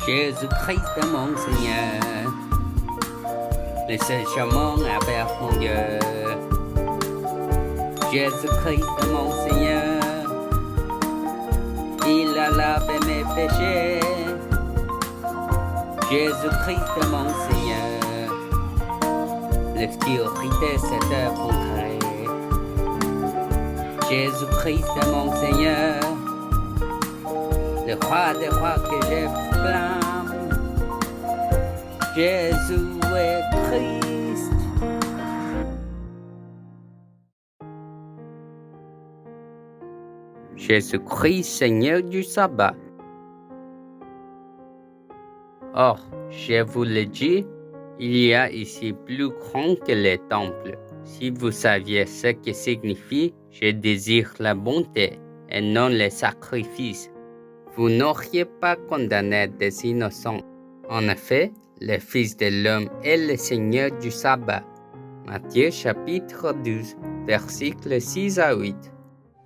Jésus-Christ est mon Seigneur, le seul chemin vers mon Dieu. Jésus-Christ est mon Seigneur, il a lavé mes péchés. Jésus-Christ est mon Seigneur, l'obscurité s'est effondrée. Jésus-Christ est mon Seigneur, le roi des rois que j'acclame. Jésus est Christ. Jésus-Christ, Seigneur du sabbat. Or, je vous le dis, il y a ici plus grand que les temples. Si vous saviez ce que signifie « je désire la bonté » et non les sacrifices, vous n'auriez pas condamné des innocents. En effet, le Fils de l'homme est le Seigneur du sabbat. Matthieu chapitre 12, versets 6 à 8.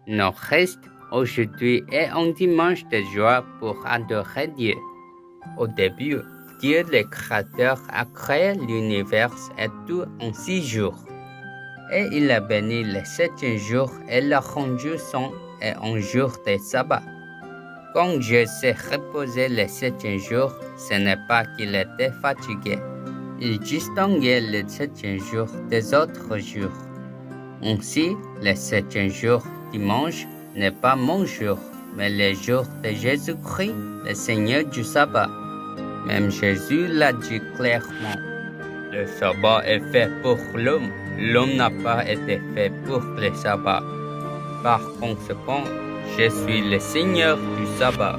Nos restes aujourd'hui est un dimanche de joie pour adorer Dieu. Au début, Dieu le Créateur a créé l'univers et tout en 6 jours. Et il a béni le 7e jour et l'a rendu saint et un jour de sabbat. Quand Dieu s'est reposé le 7e jour, ce n'est pas qu'il était fatigué. Il distinguait le 7e jour des autres jours. Ainsi, le 7e jour, dimanche, n'est pas mon jour, mais le jour de Jésus-Christ, le Seigneur du sabbat. Même Jésus l'a dit clairement. Le sabbat est fait pour l'homme. L'homme n'a pas été fait pour le sabbat. Par conséquent, je suis le Seigneur du sabbat.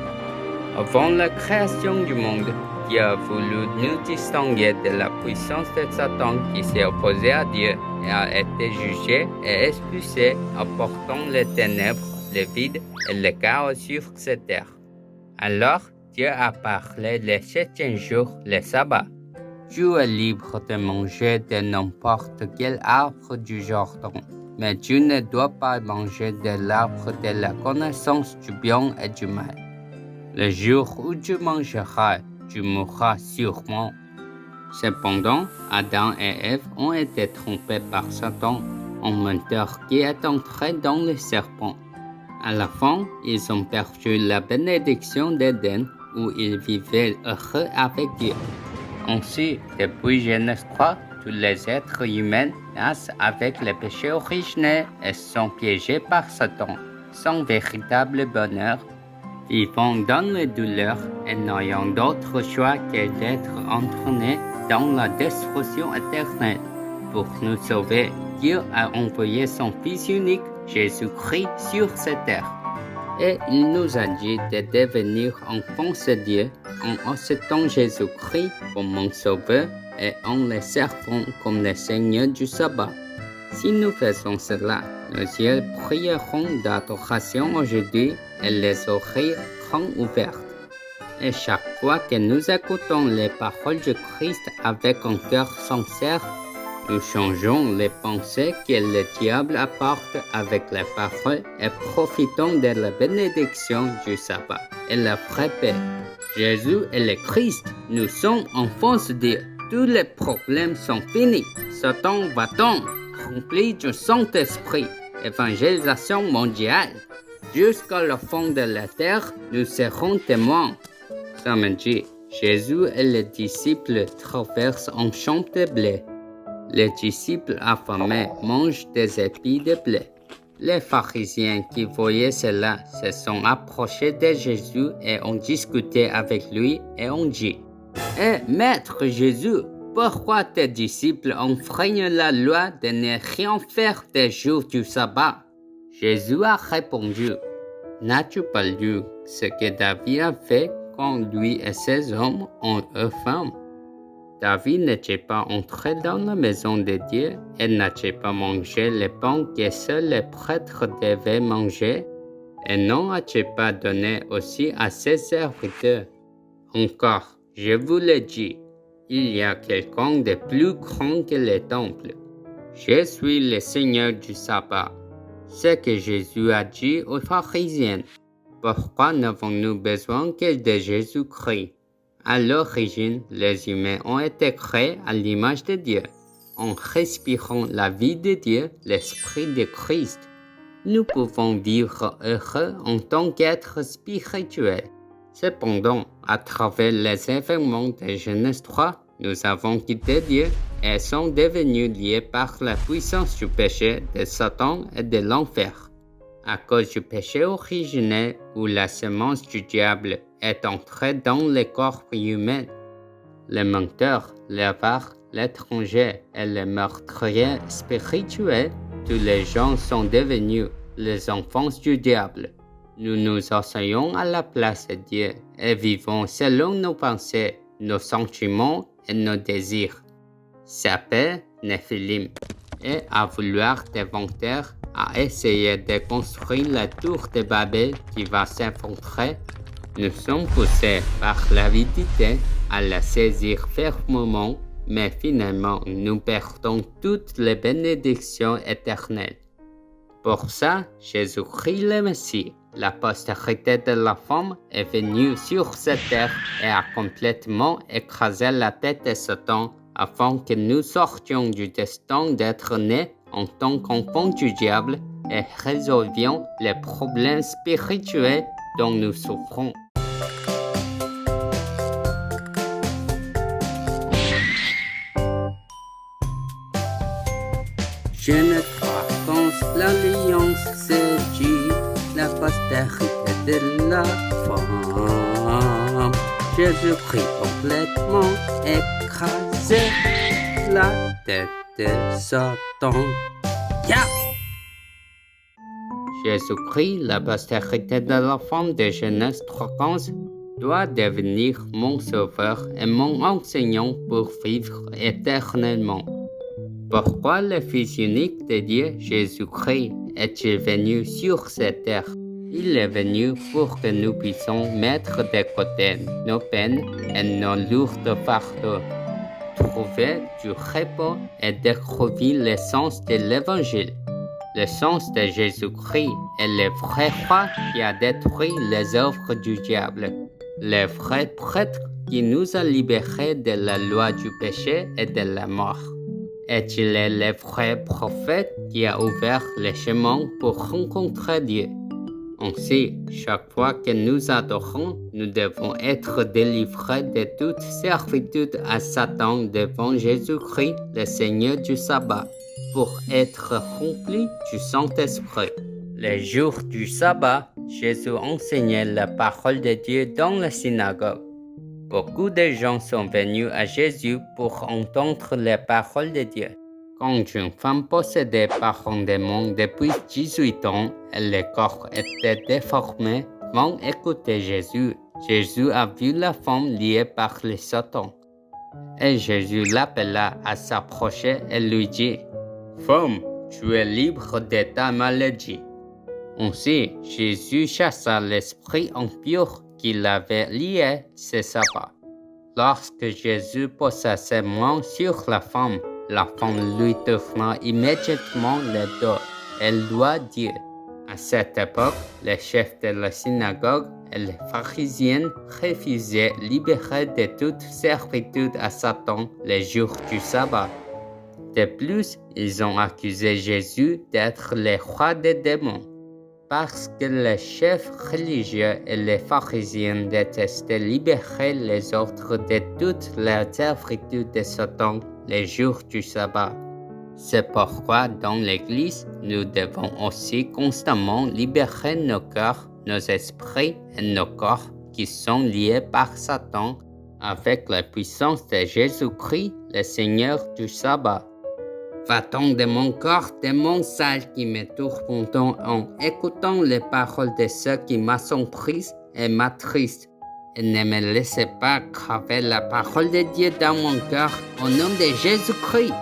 Avant la création du monde, Dieu a voulu nous distinguer de la puissance de Satan qui s'est opposé à Dieu et a été jugé et expulsé, apportant les ténèbres, le vide et le chaos sur cette terre. Alors, Dieu a parlé le 7e jour, le sabbat. Tu es libre de manger de n'importe quel arbre du jardin, mais tu ne dois pas manger de l'arbre de la connaissance du bien et du mal. Le jour où tu mangeras, tu mourras sûrement. Cependant, Adam et Ève ont été trompés par Satan, un menteur qui est entré dans le serpent. À la fin, ils ont perdu la bénédiction d'Éden où ils vivaient heureux avec Dieu. Ainsi, depuis Genèse 3, tous les êtres humains naissent avec le péché originel et sont piégés par Satan, sans véritable bonheur, vivant dans la douleur et n'ayant d'autre choix que d'être entraînés dans la destruction éternelle. Pour nous sauver, Dieu a envoyé son Fils unique, Jésus-Christ, sur cette terre. Et il nous a dit de devenir enfants de Dieu en acceptant Jésus-Christ comme mon sauveur et en le servant comme le Seigneur du sabbat. Si nous faisons cela, nos yeux brilleront d'adoration aujourd'hui et les oreilles seront ouvertes. Et chaque fois que nous écoutons les paroles de Christ avec un cœur sincère, nous changeons les pensées que le diable apporte avec les paroles et profitons de la bénédiction du sabbat et la vraie paix. Jésus est le Christ, nous sommes enfants de Dieu. Tous les problèmes sont finis. Satan va-t-on, rempli du Saint-Esprit, évangélisation mondiale. Jusqu'à la fin de la terre, nous serons témoins. Samedi, Jésus et les disciples traversent un champ de blé. Les disciples affamés mangent des épis de blé. Les pharisiens qui voyaient cela se sont approchés de Jésus et ont discuté avec lui et ont dit « Eh, Maître Jésus, pourquoi tes disciples enfreignent la loi de ne rien faire des jours du sabbat ?» Jésus a répondu « N'as-tu pas lu ce que David a fait quand lui et ses hommes ont eu faim ? David n'était pas entré dans la maison de Dieu et n'était pas mangé le pain que seuls les prêtres devaient manger, et non a-t-il pas donné aussi à ses serviteurs. Encore, je vous le dis, il y a quelqu'un de plus grand que les temples. Je suis le Seigneur du sabbat. Ce que Jésus a dit aux pharisiens. Pourquoi n'avons-nous besoin que de Jésus-Christ? À l'origine, les humains ont été créés à l'image de Dieu. En respirant la vie de Dieu, l'Esprit de Christ, nous pouvons vivre heureux en tant qu'êtres spirituels. Cependant, à travers les événements de Genèse 3, nous avons quitté Dieu et sont devenus liés par la puissance du péché de Satan et de l'enfer. À cause du péché originel où la semence du diable est entrée dans le corps humain, le menteur, l'avare, l'étranger et le meurtrier spirituel, tous les gens sont devenus les enfants du diable. Nous nous asseyons à la place de Dieu et vivons selon nos pensées, nos sentiments et nos désirs. S'appelle Néphilim et à vouloir d'inventer, à essayer de construire la tour de Babel qui va s'effondrer. Nous sommes poussés par l'avidité à la saisir fermement, mais finalement nous perdons toutes les bénédictions éternelles. Pour ça, Jésus-Christ le Messie, la postérité de la femme, est venue sur cette terre et a complètement écrasé la tête de Satan afin que nous sortions du destin d'être nés en tant qu'enfants du diable et résolvions les problèmes spirituels dont nous souffrons. Genèse 3 pense l'alliance se dit, la postérité de la femme. Jésus-Christ complètement écrasé la tête de Satan. Yeah! Jésus-Christ, la postérité de la femme de Genèse 3:15, doit devenir mon sauveur et mon enseignant pour vivre éternellement. Pourquoi le Fils unique de Dieu, Jésus-Christ, est-il venu sur cette terre? Il est venu pour que nous puissions mettre de côté nos peines et nos lourds fardeaux, trouver du repos et découvrir le sens de l'Évangile. Le sens de Jésus-Christ est le vrai roi qui a détruit les œuvres du diable, le vrai prêtre qui nous a libérés de la loi du péché et de la mort. Et il est le vrai prophète qui a ouvert le chemin pour rencontrer Dieu. Ainsi, chaque fois que nous adorons, nous devons être délivrés de toute servitude à Satan devant Jésus-Christ, le Seigneur du sabbat, pour être remplis du Saint-Esprit. Le jour du sabbat, Jésus enseignait la parole de Dieu dans la synagogue. Beaucoup de gens sont venus à Jésus pour entendre les paroles de Dieu. Quand une femme possédée par un démon depuis 18 ans et le corps était déformé vint écouter Jésus, Jésus a vu la femme liée par le Satan. Et Jésus l'appela à s'approcher et lui dit, « Femme, tu es libre de ta maladie. » Ainsi, Jésus chassa l'esprit impur qui l'avait lié ce sabbat. Lorsque Jésus posa ses mains sur la femme lui tourna immédiatement le dos. Elle doit dire. À cette époque, les chefs de la synagogue et les pharisiens refusaient libérer de toute servitude à Satan les jours du sabbat. De plus, ils ont accusé Jésus d'être le roi des démons. Parce que les chefs religieux et les pharisiens détestaient libérer les autres de toute la servitude de Satan les jours du sabbat. C'est pourquoi dans l'Église, nous devons aussi constamment libérer nos cœurs, nos esprits et nos corps qui sont liés par Satan avec la puissance de Jésus-Christ, le Seigneur du sabbat. Va-t'en de mon corps, démon sale qui me tourmente en écoutant les paroles de ceux qui m'assombrissent et m'attristent. Et ne me laissez pas graver la parole de Dieu dans mon cœur au nom de Jésus-Christ.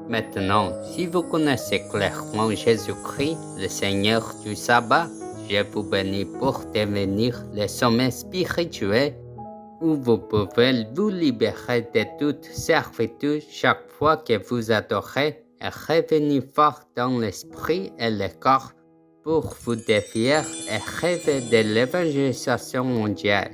Maintenant, si vous connaissez clairement Jésus-Christ, le Seigneur du sabbat, je vous bénis pour devenir le sommet spirituel où vous pouvez vous libérer de toute servitude chaque fois que vous adorez et revenir fort dans l'esprit et le corps pour vous défier et rêver de l'évangélisation mondiale.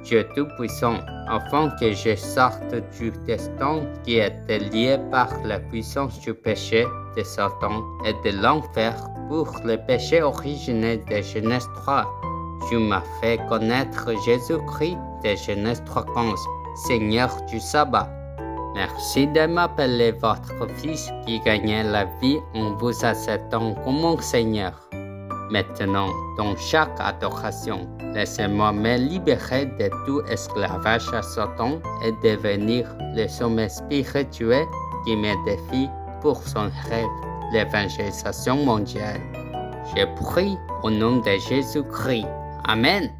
Dieu Tout-Puissant, afin que je sorte du destin qui était lié par la puissance du péché de Satan et de l'enfer pour le péché originel de Genèse 3. Tu m'as fait connaître Jésus-Christ de Genèse 3:15, Seigneur du sabbat. Merci de m'appeler votre Fils qui gagnait la vie en vous acceptant comme mon Seigneur. Maintenant, dans chaque adoration, laissez-moi me libérer de tout esclavage à Satan et devenir le sommet spirituel qui me défie pour son rêve, l'évangélisation mondiale. Je prie au nom de Jésus-Christ. Amen.